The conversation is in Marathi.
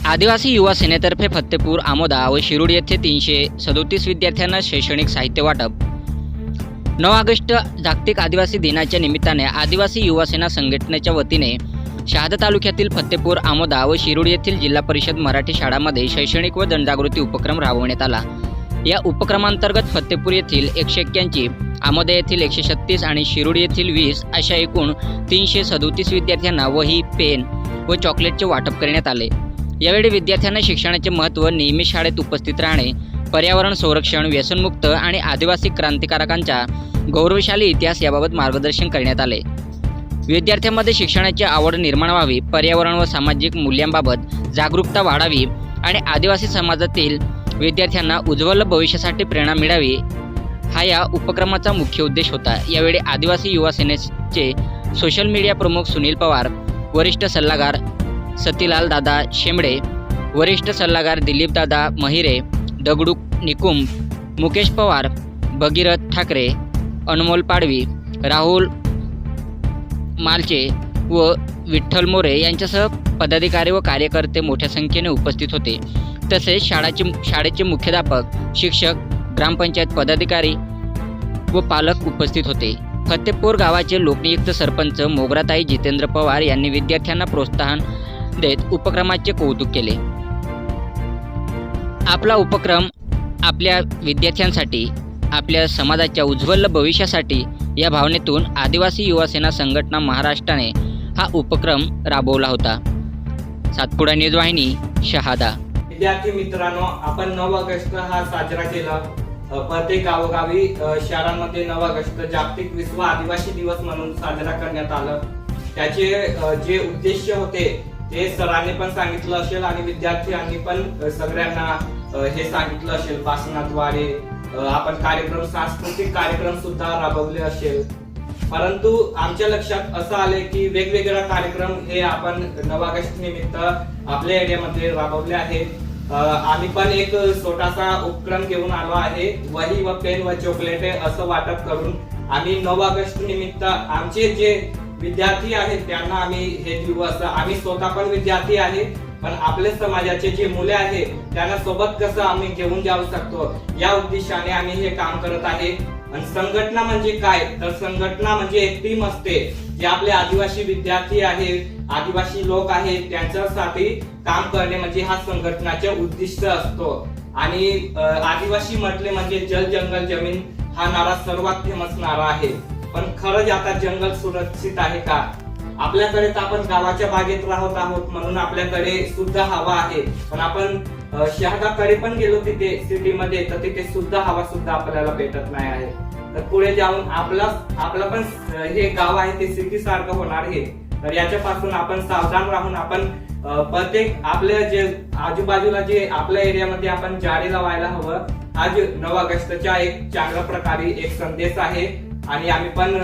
आदिवासी युवा सेनेतर्फे फत्तेपूर, आमोदा व शिरूड येथे 337 विद्यार्थ्यांना शैक्षणिक साहित्य वाटप। 9 ऑगस्ट जागतिक आदिवासी दिनाच्या निमित्ताने आदिवासी युवा सेना संघटनेच्या वतीने शहादा तालुक्यातील फत्तेपूर, आमोदा व शिरूड येथील जिल्हा परिषद मराठी शाळांमध्ये शैक्षणिक व जनजागृती उपक्रम राबवण्यात आला। या उपक्रमांतर्गत फत्तेपूर येथील 181, आमोदा येथील 136 आणि शिरूड येथील 20 अशा एकूण 337 विद्यार्थ्यांना वही, पेन व चॉकलेटचे वाटप करण्यात आले। यावेळी विद्यार्थ्यांना शिक्षणाचे महत्त्व, नियमित शाळेत उपस्थित राहणे, पर्यावरण संरक्षण, व्यसनमुक्त आणि आदिवासी क्रांतिकारकांचा गौरवशाली इतिहास याबाबत मार्गदर्शन करण्यात आले। विद्यार्थ्यांमध्ये शिक्षणाची आवड निर्माण व्हावी, पर्यावरण व सामाजिक मूल्यांबाबत जागरूकता वाढावी आणि आदिवासी समाजातील विद्यार्थ्यांना उज्ज्वल भविष्यासाठी प्रेरणा मिळावी, हा या उपक्रमाचा मुख्य उद्देश होता। यावेळी आदिवासी युवा सेनेचे सोशल मीडिया प्रमुख सुनील पवार, वरिष्ठ सल्लागार सतीलाल दादा शेंबडे, वरिष्ठ सल्लागार दिलीप दादा महिरे, दगडू निकुम, मुकेश पवार, भगीरथ ठाकरे, अनमोल पाडवी, राहुल मालचे व विठ्ठल मोरे यांच्यासह पदाधिकारी व कार्यकर्ते मोठ्या संख्येने उपस्थित होते। तसेच शाळेचे मुख्याध्यापक, शिक्षक, ग्रामपंचायत पदाधिकारी व पालक उपस्थित होते। फत्तेपूर गावाचे लोकनियुक्त सरपंच मोगराताई जितेंद्र पवार यांनी विद्यार्थ्यांना प्रोत्साहन देत उपक्रमाचे कौतुक केले। आपला उपक्रम आपल्या विद्यार्थ्यांसाठी, आपल्या समाजाच्या उज्ज्वल भविष्यासाठी या भावनेतून आदिवासी युवा सेना संघटना महाराष्ट्राने हा उपक्रम राबवला होता। सातपुडा न्यूज वाहिनी, शहादा। विद्यार्थी मित्रांनो, आपण 9 ऑगस्ट हा साजरा केला। प्रत्येक गावोगावी शाळांमध्ये 9 ऑगस्ट जागतिक विश्व आदिवासी दिवस म्हणून साजरा करण्यात आलं। त्याचे जे उद्देश होते ते सरांनी पण सांगितलं असेल आणि विद्यार्थ्यांनी पण सगळ्यांना हे सांगितलं असेल। भाषणाद्वारे आपण कार्यक्रम, सांस्कृतिक कार्यक्रम सुद्धा राबवले असेल। परंतु आमच्या लक्षात असं आले की वेगवेगळे कार्यक्रम हे आपण 9 ऑगस्ट निमित्त आपल्या एरियामध्ये राबवले आहेत। आम्ही पण एक छोटासा उपक्रम घेऊन आलो आहे। वही व पेन व चॉकलेट असं वाटप करून आम्ही 9 ऑगस्ट निमित्त आमचे जे विद्यार्थी आहेत त्यांना आम्ही हे दिवस, आम्ही स्वतः पण विद्यार्थी आहे, पण आपल्या समाजाचे जे मुले आहेत त्यांना सोबत कसं आम्ही घेऊन जाऊ शकतो या उद्देशाने आम्ही हे काम करत आहे। आणि संघटना म्हणजे काय, तर संघटना म्हणजे एक टीम असते जे आपले आदिवासी विद्यार्थी आहेत, आदिवासी लोक आहेत, त्यांच्यासाठी काम करणे म्हणजे हा संघटनाचे उद्दिष्ट असतो। आणि आदिवासी म्हटले म्हणजे जल जंगल जमीन हा नारा सर्वात फेमस नारा आहे। पण खरंच आता जंगल सुरक्षित आहे का? आपल्याकडे तर आपण गावाच्या बागेत राहत आहोत म्हणून आपल्याकडे शुद्ध हवा आहे, पण आपण शहराकडे पण गेलो तिथे सिटीमध्ये तर तिथे शुद्ध हवा सुद्धा आपल्याला भेटत नाही आहे। तर पुढे जाऊन आपलं पण हे गाव आहे ते सिटी सारखं होणार आहे। तर याच्यापासून आपण सावधान राहून आपण प्रत्येक आपल्या जे आजूबाजूला जे आपल्या एरियामध्ये आपण झाडे लावायला हवं। आज 9 ऑगस्टच्या एक चांगल्या प्रकारे एक संदेश आहे आणि आम्ही पण